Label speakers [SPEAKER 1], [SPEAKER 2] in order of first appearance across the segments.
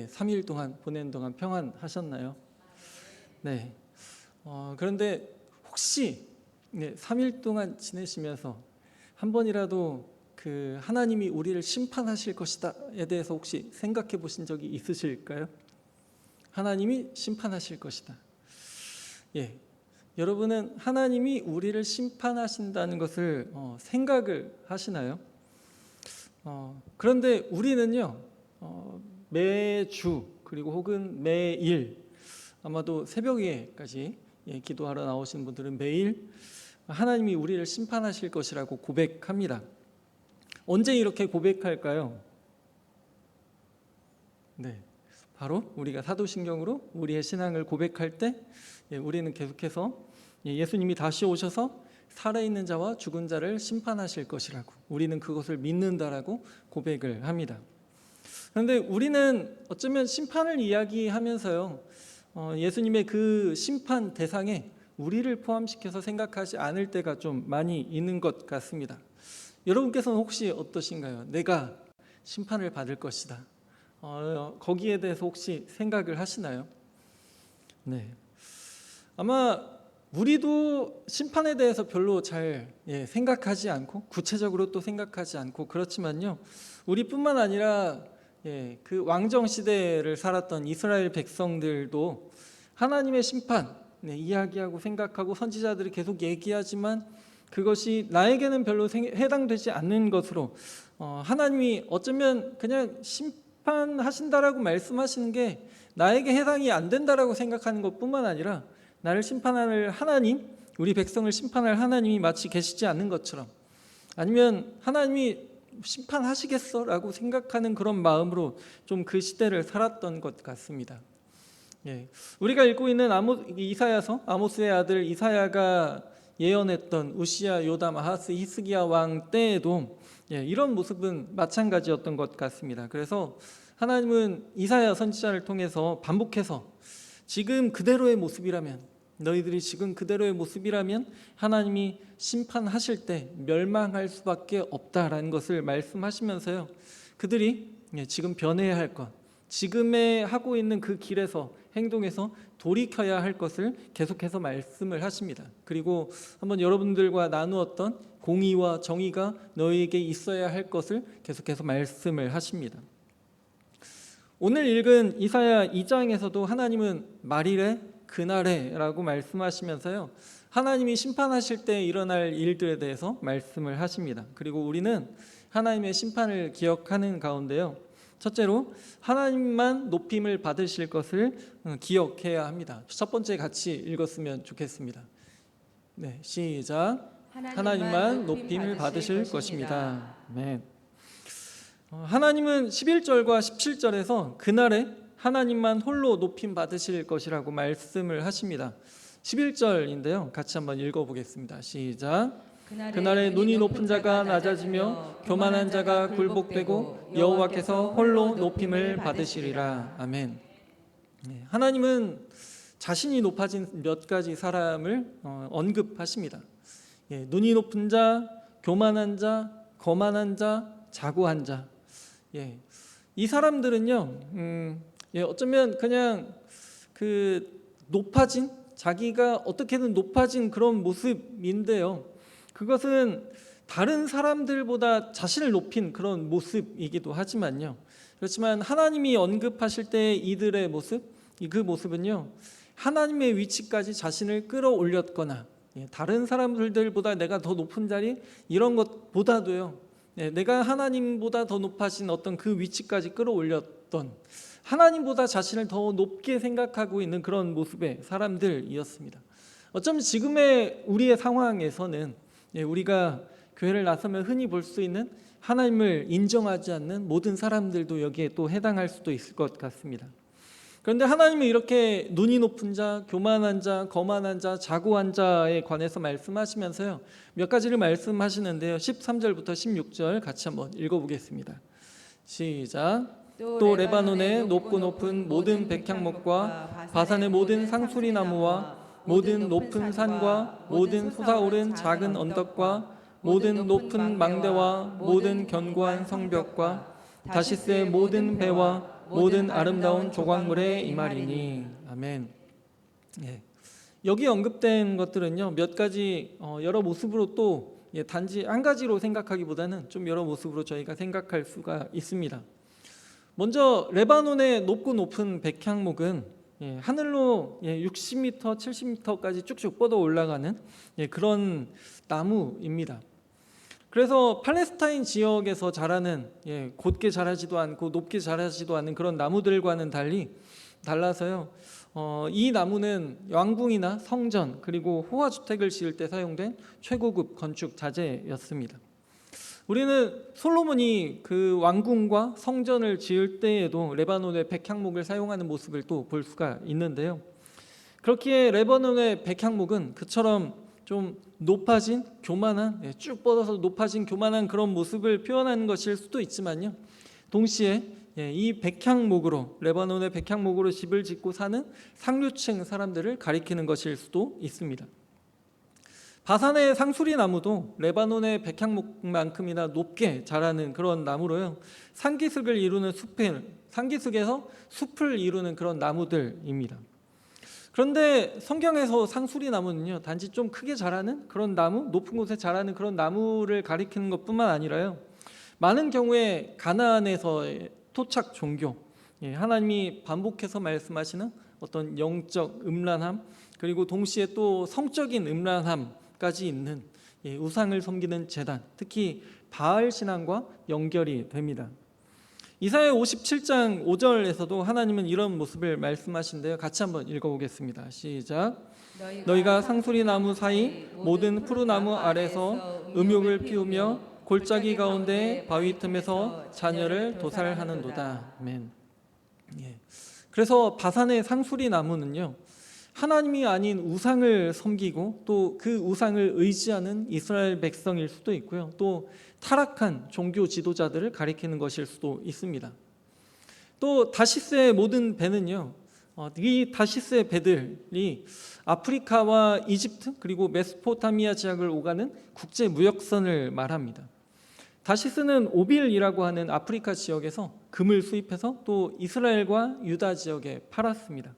[SPEAKER 1] 3일 동안 보낸 동안 평안하셨나요? 네. 그런데 혹시 3일 동안 지내시면서 한 번이라도 그 하나님이 우리를 심판하실 것이다에 대해서 혹시 생각해 보신 적이 있으실까요? 하나님이 심판하실 것이다. 여러분은 하나님이 우리를 심판하신다는 것을 생각을 하시나요? 그런데 우리는요, 매주 그리고 혹은 매일, 아마도 새벽에까지 기도하러 나오신 분들은 매일 하나님이 우리를 심판하실 것이라고 고백합니다. 언제 이렇게 고백할까요? 바로 우리가 사도신경으로 우리의 신앙을 고백할 때 우리는 계속해서 예수님이 다시 오셔서 살아있는 자와 죽은 자를 심판하실 것이라고, 우리는 그것을 믿는다라고 고백을 합니다. 그런데 우리는 어쩌면 심판을 이야기하면서요, 예수님의 그 심판 대상에 우리를 포함시켜서 생각하지 않을 때가 좀 많이 있는 것 같습니다. 여러분께서는 혹시 어떠신가요? 내가 심판을 받을 것이다, 거기에 대해서 혹시 생각을 하시나요? 아마 우리도 심판에 대해서 별로 잘 생각하지 않고, 구체적으로 또 생각하지 않고 그렇지만요, 우리뿐만 아니라 그 왕정 시대를 살았던 이스라엘 백성들도 하나님의 심판 이야기하고 생각하고 선지자들이 계속 얘기하지만 그것이 나에게는 별로 해당되지 않는 것으로, 하나님이 어쩌면 그냥 심판하신다라고 말씀하시는 게 나에게 해당이 안 된다라고 생각하는 것뿐만 아니라 나를 심판할 하나님, 우리 백성을 심판할 하나님이 마치 계시지 않는 것처럼, 아니면 하나님이 심판하시겠어? 라고 생각하는 그런 마음으로 좀 그 시대를 살았던 것 같습니다. 우리가 읽고 있는 이사야서, 아모스의 아들 이사야가 예언했던 우시야, 요담, 아하스, 히스기야 왕 때에도 이런 모습은 마찬가지였던 것 같습니다. 그래서 하나님은 이사야 선지자를 통해서 반복해서 지금 그대로의 모습이라면, 너희들이 지금 그대로의 모습이라면 하나님이 심판하실 때 멸망할 수밖에 없다라는 것을 말씀하시면서요, 그들이 지금 변해야 할 것, 지금에 하고 있는 그 길에서 행동에서 돌이켜야 할 것을 계속해서 말씀을 하십니다. 그리고 한번 여러분들과 나누었던 공의와 정의가 너희에게 있어야 할 것을 계속해서 말씀을 하십니다. 오늘 읽은 이사야 2장에서도 하나님은 말이래 그날에 라고 말씀하시면서요, 하나님이 심판하실 때 일어날 일들에 대해서 말씀을 하십니다. 그리고 우리는 하나님의 심판을 기억하는 가운데요, 첫째로 하나님만 높임을 받으실 것을 기억해야 합니다. 첫 번째 같이 읽었으면 좋겠습니다. 시작. 하나님만 높임을 받으실 것입니다. 하나님은 11절과 17절에서 그날에 하나님만 홀로 높임 받으실 것이라고 말씀을 하십니다. 11절인데요, 같이 한번 읽어보겠습니다. 시작. 그날에 눈이 높은 자가 낮아지며 교만한 자가 굴복되고 여호와께서 홀로 높임을 받으시리라. 아멘. 하나님은 자신이 높아진 몇 가지 사람을 언급하십니다. 눈이 높은 자, 교만한 자, 거만한 자, 자고한 자. 이 사람들은요, 어쩌면 그냥 그 높아진, 자기가 어떻게든 높아진 그런 모습인데요, 그것은 다른 사람들보다 자신을 높인 그런 모습이기도 하지만요, 그렇지만 하나님이 언급하실 때 이들의 모습, 그 모습은요, 하나님의 위치까지 자신을 끌어올렸거나 다른 사람들보다 내가 더 높은 자리, 이런 것보다도요, 내가 하나님보다 더 높아진 어떤 그 위치까지 끌어올렸던, 하나님보다 자신을 더 높게 생각하고 있는 그런 모습의 사람들이었습니다. 어쩌면 지금의 우리의 상황에서는 우리가 교회를 나서면 흔히 볼 수 있는 하나님을 인정하지 않는 모든 사람들도 여기에 또 해당할 수도 있을 것 같습니다. 그런데 하나님은 이렇게 눈이 높은 자, 교만한 자, 거만한 자, 자고한 자에 관해서 말씀하시면서요, 몇 가지를 말씀하시는데요, 13절부터 16절 같이 한번 읽어보겠습니다. 시작. 또 레바논의 높고 높은 모든 백향목과 바산의 모든 상수리 나무와 모든 높은 산과 모든 솟아오른 작은 언덕과 모든 높은 망대와 모든 견고한 성벽과 다시스의 모든 배와 모든 아름다운 조각물에 임하리니. 아멘. 예. 여기 언급된 것들은요, 몇 가지 여러 모습으로 또 단지 한 가지로 생각하기보다는 좀 여러 모습으로 저희가 생각할 수가 있습니다. 먼저 레바논의 높고 높은 백향목은 하늘로 60m, 70m까지 쭉쭉 뻗어 올라가는 그런 나무입니다. 그래서 팔레스타인 지역에서 자라는 곧게 자라지도 않고 높게 자라지도 않는 그런 나무들과는 달라서요. 이 나무는 왕궁이나 성전 그리고 호화주택을 지을 때 사용된 최고급 건축 자재였습니다. 우리는 솔로몬이 그 왕궁과 성전을 지을 때에도 레바논의 백향목을 사용하는 모습을 또 볼 수가 있는데요. 그렇기에 레바논의 백향목은 그처럼 좀 높아진 교만한, 쭉 뻗어서 높아진 교만한 그런 모습을 표현하는 것일 수도 있지만요, 동시에 이 백향목으로, 레바논의 백향목으로 집을 짓고 사는 상류층 사람들을 가리키는 것일 수도 있습니다. 바산의 상수리 나무도 레바논의 백향목만큼이나 높게 자라는 그런 나무로요, 상기슭을 이루는 상기슭에서 숲을 이루는 그런 나무들입니다. 그런데 성경에서 상수리 나무는요, 단지 좀 크게 자라는 그런 나무, 높은 곳에 자라는 그런 나무를 가리키는 것뿐만 아니라요, 많은 경우에 가나안에서의 토착 종교, 하나님이 반복해서 말씀하시는 어떤 영적 음란함, 그리고 동시에 또 성적인 음란함까지 있는 우상을 섬기는 제단, 특히 바알 신앙과 연결이 됩니다. 이사야 57장 5절에서도 하나님은 이런 모습을 말씀하신데요, 같이 한번 읽어보겠습니다. 시작. 너희가 상수리 나무 사이 모든 푸르나무 아래서 음욕을 피우며 골짜기 가운데 바위 틈에서 자녀를 도살하는도다. 아멘. 그래서 바산의 상수리 나무는요, 하나님이 아닌 우상을 섬기고 또 그 우상을 의지하는 이스라엘 백성일 수도 있고요, 또 타락한 종교 지도자들을 가리키는 것일 수도 있습니다. 또 다시스의 모든 배는요, 이 다시스의 배들이 아프리카와 이집트 그리고 메소포타미아 지역을 오가는 국제 무역선을 말합니다. 다시스는 오빌이라고 하는 아프리카 지역에서 금을 수입해서 또 이스라엘과 유다 지역에 팔았습니다.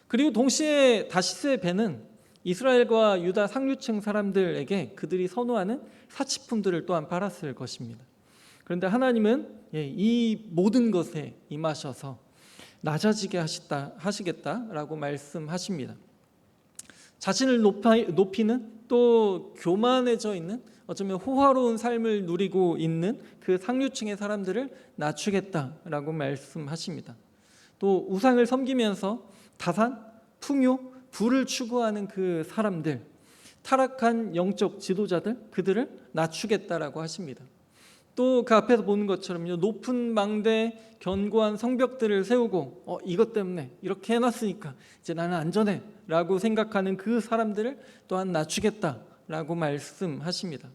[SPEAKER 1] 그리고 동시에 다시스의 배는 이스라엘과 유다 상류층 사람들에게 그들이 선호하는 사치품들을 또한 팔았을 것입니다. 그런데 하나님은 이 모든 것에 임하셔서 낮아지게 하시겠다라고 말씀하십니다. 자신을 높이는, 또 교만해져 있는, 어쩌면 호화로운 삶을 누리고 있는 그 상류층의 사람들을 낮추겠다라고 말씀하십니다. 또 우상을 섬기면서 다산, 풍요, 부를 추구하는 그 사람들, 타락한 영적 지도자들, 그들을 낮추겠다라고 하십니다. 또 그 앞에서 보는 것처럼요, 높은 망대, 견고한 성벽들을 세우고 이것 때문에 이렇게 해놨으니까 이제 나는 안전해 라고 생각하는 그 사람들을 또한 낮추겠다라고 말씀하십니다.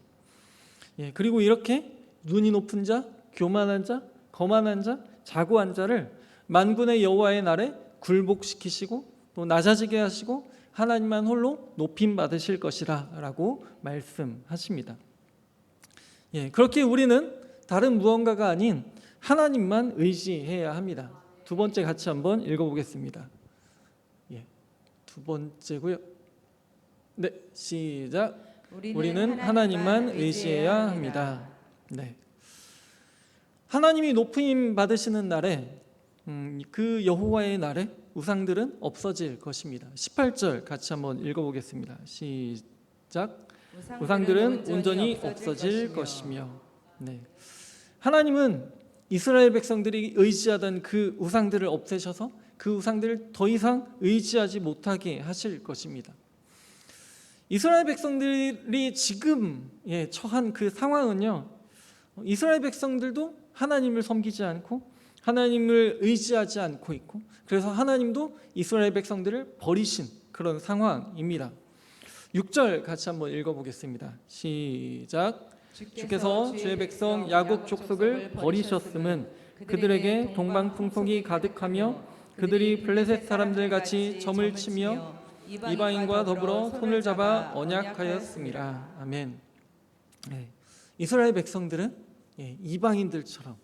[SPEAKER 1] 그리고 이렇게 눈이 높은 자, 교만한 자, 거만한 자, 자고한 자를 만군의 여호와의 날에 굴복시키시고 또 낮아지게 하시고 하나님만 홀로 높임 받으실 것이라 라고 말씀하십니다. 그렇게 우리는 다른 무언가가 아닌 하나님만 의지해야 합니다. 두 번째 같이 한번 읽어보겠습니다. 두 번째고요. 네, 시작. 우리는 하나님만 의지해야 합니다. 네. 하나님이 높임 받으시는 날에 그 여호와의 날에 우상들은 없어질 것입니다. 18절 같이 한번 읽어보겠습니다. 시작. 우상들은 온전히 없어질 것이며. 네. 하나님은 이스라엘 백성들이 의지하던 그 우상들을 없애셔서 그 우상들을 더 이상 의지하지 못하게 하실 것입니다. 이스라엘 백성들이 지금 처한 그 상황은요, 이스라엘 백성들도 하나님을 섬기지 않고 하나님을 의지하지 않고 있고, 그래서 하나님도 이스라엘 백성들을 버리신 그런 상황입니다. 6절 같이 한번 읽어보겠습니다. 시작. 주께서 주의 백성 야곱 족속을 버리셨음은 그들에게 동방풍속이 가득하며 그들이 블레셋 사람들 같이 점을 치며 이방인과 더불어 손을 잡아 언약하였습니다. 아멘. 이스라엘 백성들은 이방인들처럼,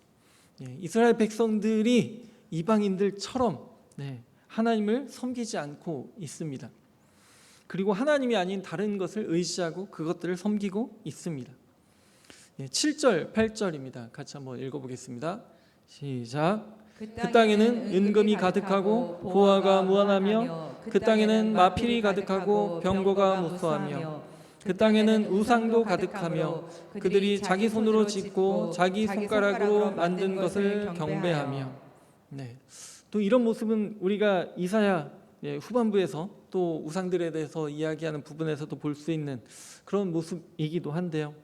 [SPEAKER 1] 이스라엘 백성들이 이방인들처럼 하나님을 섬기지 않고 있습니다. 그리고 하나님이 아닌 다른 것을 의지하고 그것들을 섬기고 있습니다. 7절, 8절입니다. 같이 한번 읽어보겠습니다. 시작. 그 땅에는 은금이 가득하고 보화가 무한하며 그 땅에는 마필이 가득하고 병거가 무수하며 그 땅에는 우상도 가득하며 그들이 자기 손으로 짓고 자기 손가락으로 만든 것을 경배하며. 또 이런 모습은 우리가 이사야 후반부에서 또 우상들에 대해서 이야기하는 부분에서도 볼 수 있는 그런 모습이기도 한데요.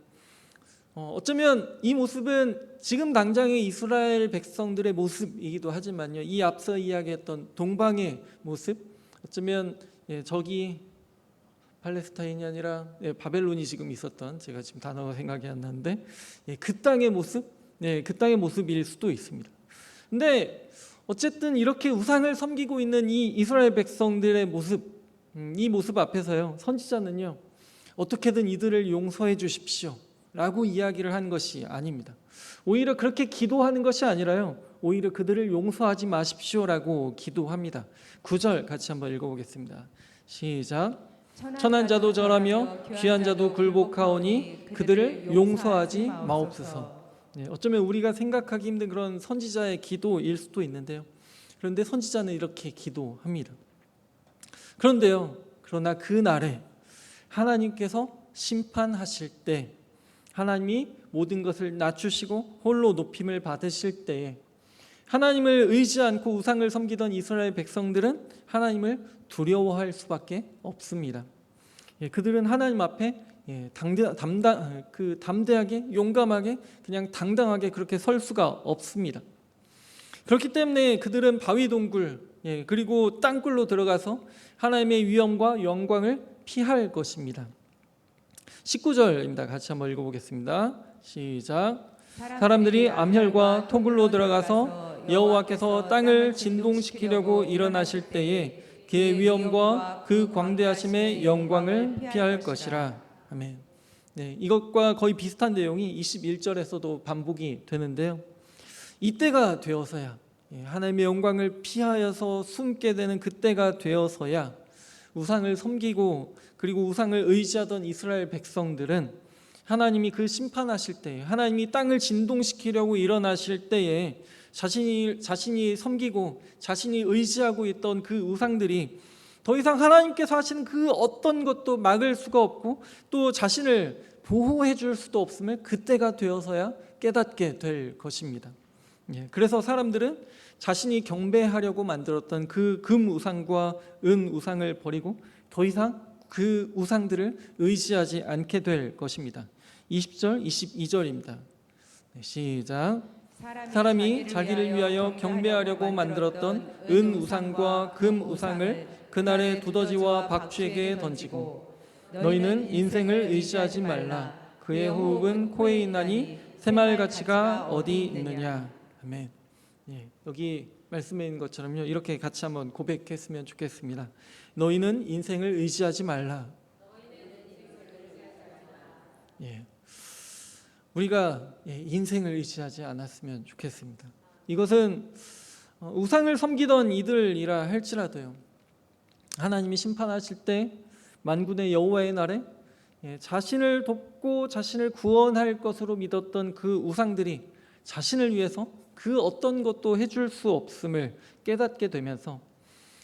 [SPEAKER 1] 어쩌면 이 모습은 지금 당장의 이스라엘 백성들의 모습이기도 하지만요, 이 앞서 이야기했던 동방의 모습, 어쩌면 저기 팔레스타인이 아니라 바벨론이 지금 있었던, 제가 지금 단어가 생각이 안 나는데 그 땅의 모습, 그 땅의 모습일 수도 있습니다. 근데 어쨌든 이렇게 우상을 섬기고 있는 이 이스라엘 백성들의 모습, 이 모습 앞에서요, 선지자는요, 어떻게든 이들을 용서해 주십시오 라고 이야기를 한 것이 아닙니다. 오히려 그렇게 기도하는 것이 아니라요, 오히려 그들을 용서하지 마십시오라고 기도합니다. 9절 같이 한번 읽어보겠습니다. 시작. 천한 자도 절하며 귀한 자도 굴복하오니 그들을 용서하지 마옵소서. 어쩌면 우리가 생각하기 힘든 그런 선지자의 기도일 수도 있는데요, 그런데 선지자는 이렇게 기도합니다. 그러나 그 날에 하나님께서 심판하실 때, 하나님이 모든 것을 낮추시고 홀로 높임을 받으실 때에 하나님을 의지 않고 우상을 섬기던 이스라엘 백성들은 하나님을 두려워할 수밖에 없습니다. 그들은 하나님 앞에 담대하게, 용감하게, 그냥 당당하게 그렇게 설 수가 없습니다. 그렇기 때문에 그들은 바위 동굴, 그리고 땅굴로 들어가서 하나님의 위엄과 영광을 피할 것입니다. 19절입니다. 같이 한번 읽어보겠습니다. 시작. 사람들이 암혈과 토굴로 들어가서 여호와께서 땅을 진동시키려고 일어나실 때에 그의 위엄과 그 광대하심의 영광을 피할 것이라. 아멘. 이것과 거의 비슷한 내용이 21절에서도 반복이 되는데요, 이때가 되어서야, 하나님의 영광을 피하여서 숨게 되는 그때가 되어서야 우상을 섬기고 그리고 우상을 의지하던 이스라엘 백성들은 하나님이 그 심판하실 때, 하나님이 땅을 진동시키려고 일어나실 때에 자신이 섬기고 자신이 의지하고 있던 그 우상들이 더 이상 하나님께서 하시는 그 어떤 것도 막을 수가 없고 또 자신을 보호해 줄 수도 없음을 그때가 되어서야 깨닫게 될 것입니다. 그래서 사람들은 자신이 경배하려고 만들었던 그 금 우상과 은 우상을 버리고 더 이상 그 우상들을 의지하지 않게 될 것입니다. 20절, 22절입니다. 시작. 사람이 자기를 위하여 경배하려고 만들었던 은 우상과 금 우상을 그날의 두더지와 박쥐에게 던지고 너희는 인생을 의지하지 말라. 그의 호흡은 코에 있나니 새말가치가 어디 있느냐. 아멘. 여기 말씀에 있는 것처럼요, 이렇게 같이 한번 고백했으면 좋겠습니다. 너희는 인생을 의지하지 말라. 우리가 인생을 의지하지 않았으면 좋겠습니다. 이것은 우상을 섬기던 이들이라 할지라도요, 하나님이 심판하실 때 만군의 여호와의 날에 자신을 돕고 자신을 구원할 것으로 믿었던 그 우상들이 자신을 위해서 그 어떤 것도 해줄 수 없음을 깨닫게 되면서,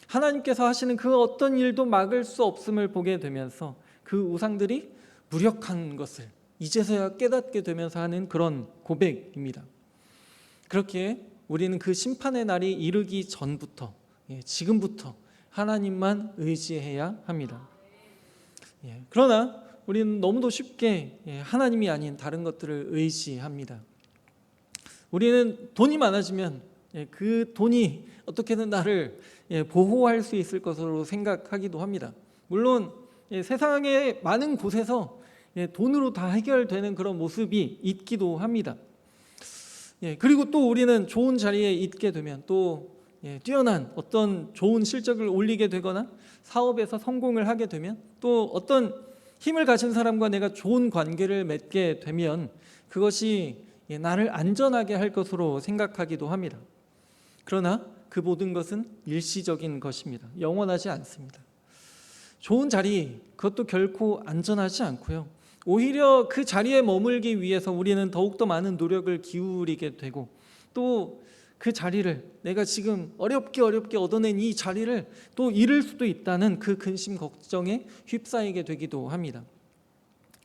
[SPEAKER 1] 하나님께서 하시는 그 어떤 일도 막을 수 없음을 보게 되면서 그 우상들이 무력한 것을 이제서야 깨닫게 되면서 하는 그런 고백입니다. 그렇게 우리는 그 심판의 날이 이르기 전부터, 지금부터 하나님만 의지해야 합니다. 그러나 우리는 너무도 쉽게 하나님이 아닌 다른 것들을 의지합니다. 우리는 돈이 많아지면 그 돈이 어떻게든 나를 보호할 수 있을 것으로 생각하기도 합니다. 물론 세상의 많은 곳에서 돈으로 다 해결되는 그런 모습이 있기도 합니다. 그리고 또 우리는 좋은 자리에 있게 되면 또 뛰어난 어떤 좋은 실적을 올리게 되거나 사업에서 성공을 하게 되면 또 어떤 힘을 가진 사람과 내가 좋은 관계를 맺게 되면 그것이 나를 안전하게 할 것으로 생각하기도 합니다. 그러나 그 모든 것은 일시적인 것입니다. 영원하지 않습니다. 좋은 자리, 그것도 결코 안전하지 않고요. 오히려 그 자리에 머물기 위해서 우리는 더욱더 많은 노력을 기울이게 되고, 또 그 자리를, 내가 지금 어렵게 얻어낸 이 자리를 또 잃을 수도 있다는 그 근심 걱정에 휩싸이게 되기도 합니다.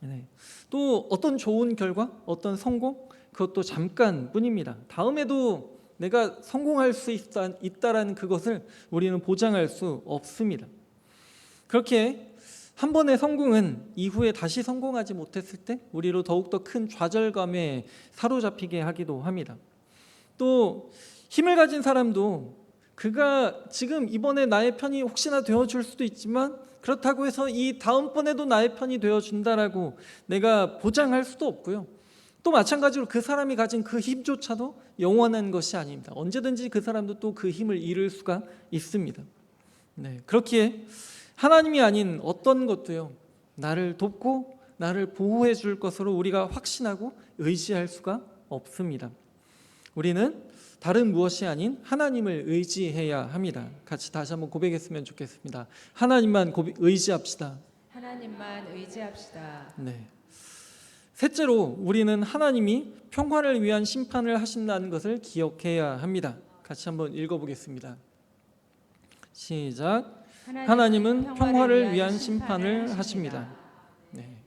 [SPEAKER 1] 네. 또 어떤 좋은 결과, 어떤 성공, 그것도 잠깐뿐입니다. 다음에도 내가 성공할 수 있다라는 그것을 우리는 보장할 수 없습니다. 그렇게 한 번의 성공은 이후에 다시 성공하지 못했을 때 우리로 더욱더 큰 좌절감에 사로잡히게 하기도 합니다. 또 힘을 가진 사람도 그가 지금 이번에 나의 편이 혹시나 되어줄 수도 있지만, 그렇다고 해서 이 다음번에도 나의 편이 되어준다라고 내가 보장할 수도 없고요. 또 마찬가지로 그 사람이 가진 그 힘조차도 영원한 것이 아닙니다. 언제든지 그 사람도 또 그 힘을 잃을 수가 있습니다. 네, 그렇기에 하나님이 아닌 어떤 것도요, 나를 돕고 나를 보호해 줄 것으로 우리가 확신하고 의지할 수가 없습니다. 우리는 다른 무엇이 아닌 하나님을 의지해야 합니다. 같이 다시 한번 고백했으면 좋겠습니다. 하나님만 의지합시다.
[SPEAKER 2] 하나님만 의지합시다.
[SPEAKER 1] 네. 셋째로 우리는 하나님이 평화를 위한 심판을 하신다는 것을 기억해야 합니다. 같이 한번 읽어보겠습니다. 시작. 하나님은 평화를 위한 심판을 하십니다. 네.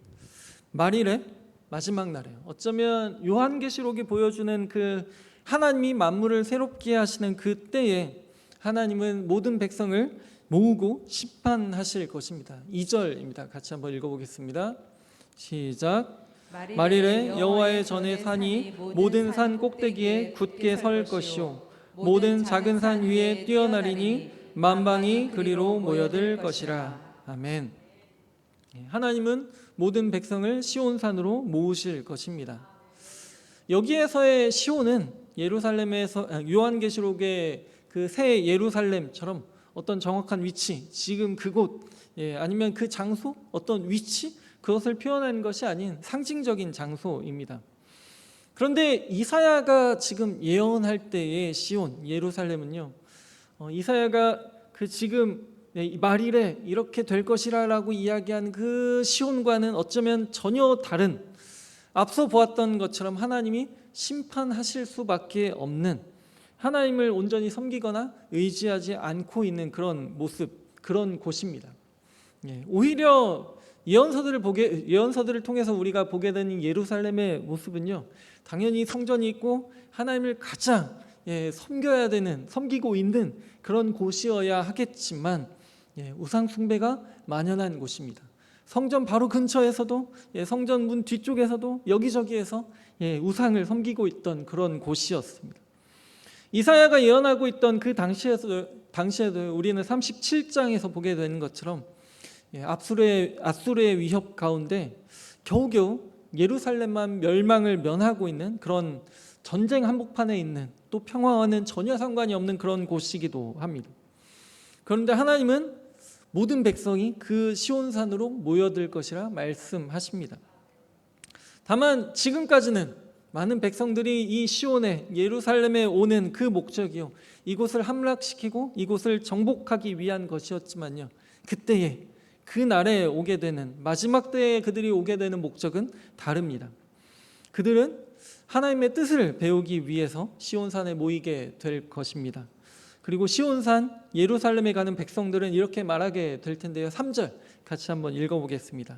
[SPEAKER 1] 말일에 마지막 날에 어쩌면 요한계시록이 보여주는 그 하나님이 만물을 새롭게 하시는 그 때에 하나님은 모든 백성을 모으고 심판하실 것입니다. 2절입니다. 같이 한번 읽어보겠습니다. 시작. 말일에 여호와의 전에 산이 모든 산 꼭대기에 굳게 설 것이요 모든 작은 산 위에 뛰어나리니 만방이 그리로 모여들 것이라. 아멘. 하나님은 모든 백성을 시온산으로 모으실 것입니다. 여기에서의 시온은 예루살렘에서 요한계시록의 그 새 예루살렘처럼 어떤 정확한 위치, 지금 그곳, 아니면 그 장소, 어떤 위치, 그것을 표현하는 것이 아닌 상징적인 장소입니다. 그런데 이사야가 지금 예언할 때의 시온, 예루살렘은요, 이사야가 그 지금 말일에 이렇게 될 것이라고 이야기한 그 시온과는 어쩌면 전혀 다른, 앞서 보았던 것처럼 하나님이 심판하실 수밖에 없는, 하나님을 온전히 섬기거나 의지하지 않고 있는 그런 모습, 그런 곳입니다. 오히려 예언서들을 통해서 우리가 보게 되는 예루살렘의 모습은요, 당연히 성전이 있고 하나님을 가장 섬겨야 되는, 섬기고 있는 그런 곳이어야 하겠지만 우상 숭배가 만연한 곳입니다. 성전 바로 근처에서도, 성전 문 뒤쪽에서도 여기저기에서 우상을 섬기고 있던 그런 곳이었습니다. 이사야가 예언하고 있던 그 당시에도 우리는 37장에서 보게 되는 것처럼 앗수르의 위협 가운데 겨우겨우 예루살렘만 멸망을 면하고 있는 그런 전쟁 한복판에 있는, 또 평화와는 전혀 상관이 없는 그런 곳이기도 합니다. 그런데 하나님은 모든 백성이 그 시온산으로 모여들 것이라 말씀하십니다. 다만 지금까지는 많은 백성들이 이 시온에, 예루살렘에 오는 그 목적이요, 이곳을 함락시키고 이곳을 정복하기 위한 것이었지만요, 그때에, 그 날에 오게 되는, 마지막 때에 그들이 오게 되는 목적은 다릅니다. 그들은 하나님의 뜻을 배우기 위해서 시온산에 모이게 될 것입니다. 그리고 시온산, 예루살렘에 가는 백성들은 이렇게 말하게 될 텐데요. 3절 같이 한번 읽어보겠습니다.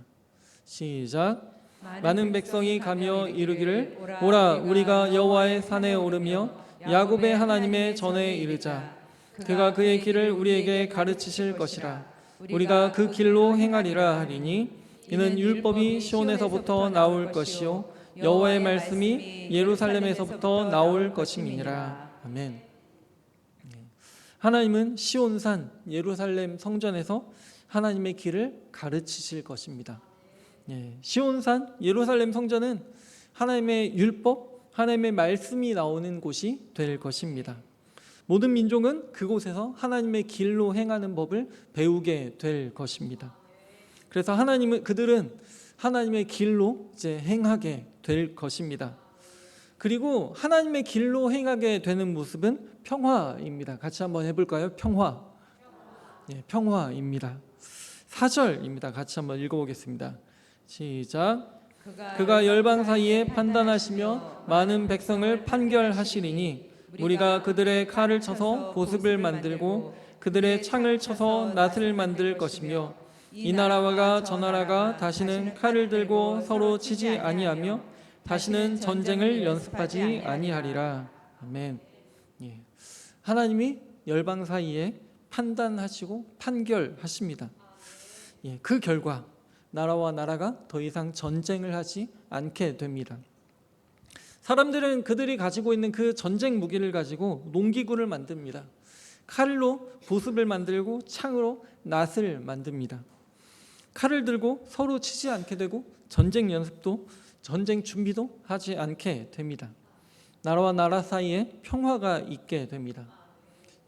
[SPEAKER 1] 시작. 많은 백성이 가며 이르기를 오라 우리가 여호와의 산에 오르며 야곱의 하나님의 전에 이르자. 그가 그의 길을 우리에게 가르치실 것이라. 우리가 그 길로 행하리라 하리니 이는 율법이 시온에서부터 나올 것이요 여호와의 말씀이 예루살렘에서부터 나올 것임이니라. 아멘. 하나님은 시온산, 예루살렘 성전에서 하나님의 길을 가르치실 것입니다. 시온산, 예루살렘 성전은 하나님의 율법, 하나님의 말씀이 나오는 곳이 될 것입니다. 모든 민족은 그곳에서 하나님의 길로 행하는 법을 배우게 될 것입니다. 그래서 그들은 하나님의 길로 이제 행하게 될 것입니다. 그리고 하나님의 길로 행하게 되는 모습은 평화입니다. 같이 한번 해볼까요? 평화. 예, 평화입니다. 4절입니다. 같이 한번 읽어보겠습니다. 시작. 그가 열방 사이에 판단하시며 많은 백성을 판결하시리니 우리가 그들의 칼을 쳐서 보습을 만들고 그들의 창을 쳐서 낫을 만들 것이며 이 나라와 저 나라가 다시는 칼을 들고 서로 치지 아니하며 다시는 전쟁을 연습하지 아니하리라. 아멘. 예. 하나님이 열방 사이에 판단하시고 판결하십니다. 예, 그 결과 나라와 나라가 더 이상 전쟁을 하지 않게 됩니다. 사람들은 그들이 가지고 있는 그 전쟁 무기를 가지고 농기구를 만듭니다. 칼로 보습을 만들고 창으로 낫을 만듭니다. 칼을 들고 서로 치지 않게 되고 전쟁 연습도 전쟁 준비도 하지 않게 됩니다. 나라와 나라 사이에 평화가 있게 됩니다.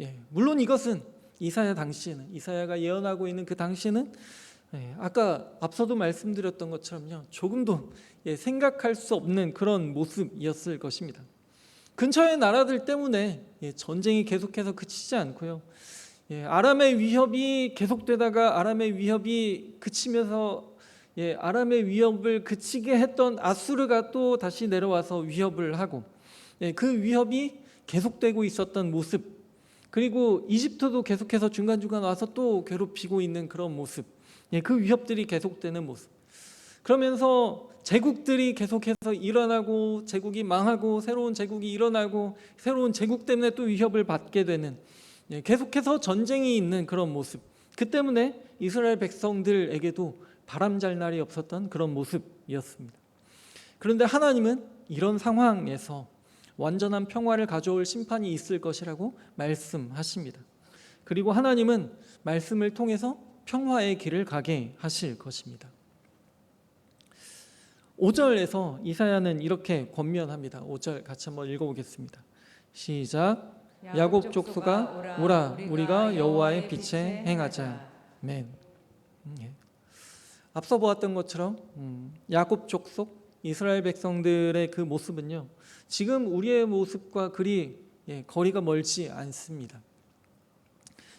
[SPEAKER 1] 예, 물론 이것은 이사야 당시에는, 이사야가 예언하고 있는 그 당시에는 아까 앞서도 말씀드렸던 것처럼요, 조금도 생각할 수 없는 그런 모습이었을 것입니다. 근처의 나라들 때문에 전쟁이 계속해서 그치지 않고요, 아람의 위협이 계속되다가 아람의 위협이 그치면서 아람의 위협을 그치게 했던 아수르가 또 다시 내려와서 위협을 하고, 그 위협이 계속되고 있었던 모습, 그리고 이집트도 계속해서 중간중간 와서 또 괴롭히고 있는 그런 모습, 그 위협들이 계속되는 모습. 그러면서 제국들이 계속해서 일어나고 제국이 망하고 새로운 제국이 일어나고 새로운 제국 때문에 또 위협을 받게 되는, 계속해서 전쟁이 있는 그런 모습. 그 때문에 이스라엘 백성들에게도 바람잘 날이 없었던 그런 모습이었습니다. 그런데 하나님은 이런 상황에서 완전한 평화를 가져올 심판이 있을 것이라고 말씀하십니다. 그리고 하나님은 말씀을 통해서 평화의 길을 가게 하실 것입니다. 5절에서 이사야는 이렇게 권면합니다. 5절 같이 한번 읽어보겠습니다. 시작. 야곱 족속아 오라 우리가 여호와의 빛에 행하자. 아멘. 앞서 보았던 것처럼 야곱 족속 이스라엘 백성들의 그 모습은요, 지금 우리의 모습과 그리 거리가 멀지 않습니다.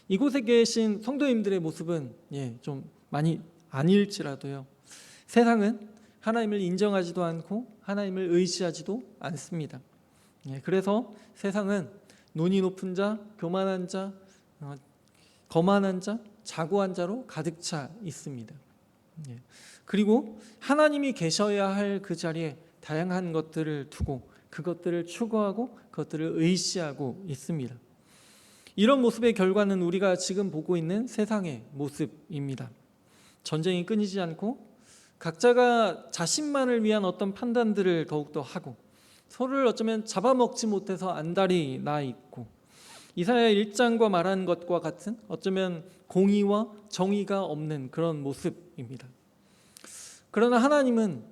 [SPEAKER 1] 이곳에 계신 성도님들의 모습은 좀 많이 아닐지라도요, 세상은 하나님을 인정하지도 않고 하나님을 의지하지도 않습니다. 그래서 세상은 눈이 높은 자, 교만한 자, 거만한 자, 자고한 자로 가득 차 있습니다. 그리고 하나님이 계셔야 할 그 자리에 다양한 것들을 두고 그것들을 추구하고 그것들을 의지하고 있습니다. 이런 모습의 결과는 우리가 지금 보고 있는 세상의 모습입니다. 전쟁이 끊이지 않고 각자가 자신만을 위한 어떤 판단들을 더욱더 하고 서로를 어쩌면 잡아먹지 못해서 안달이 나 있고, 이사야 1장과 말한 것과 같은 어쩌면 공의와 정의가 없는 그런 모습입니다. 그러나 하나님은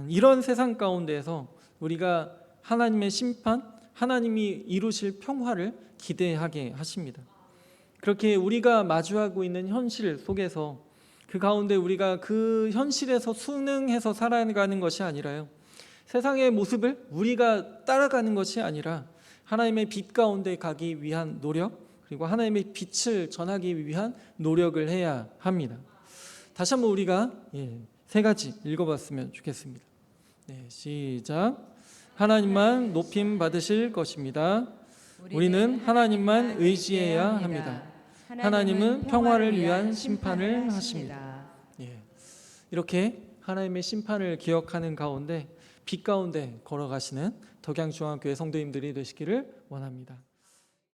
[SPEAKER 1] 이런 세상 가운데에서 우리가 하나님의 심판, 하나님이 이루실 평화를 기대하게 하십니다. 그렇게 우리가 마주하고 있는 현실 속에서 그 가운데 우리가 그 현실에서 순응해서 살아가는 것이 아니라요, 세상의 모습을 우리가 따라가는 것이 아니라 하나님의 빛 가운데 가기 위한 노력, 그리고 하나님의 빛을 전하기 위한 노력을 해야 합니다. 다시 한번 우리가 세 가지 읽어봤으면 좋겠습니다. 시작. 하나님만 높임 받으실 것입니다. 우리는 하나님만 의지해야 합니다. 하나님은 평화를 위한 심판을 하십니다. 이렇게 하나님의 심판을 기억하는 가운데 빛 가운데 걸어가시는 덕양중앙교회 성도님들이 되시기를 원합니다.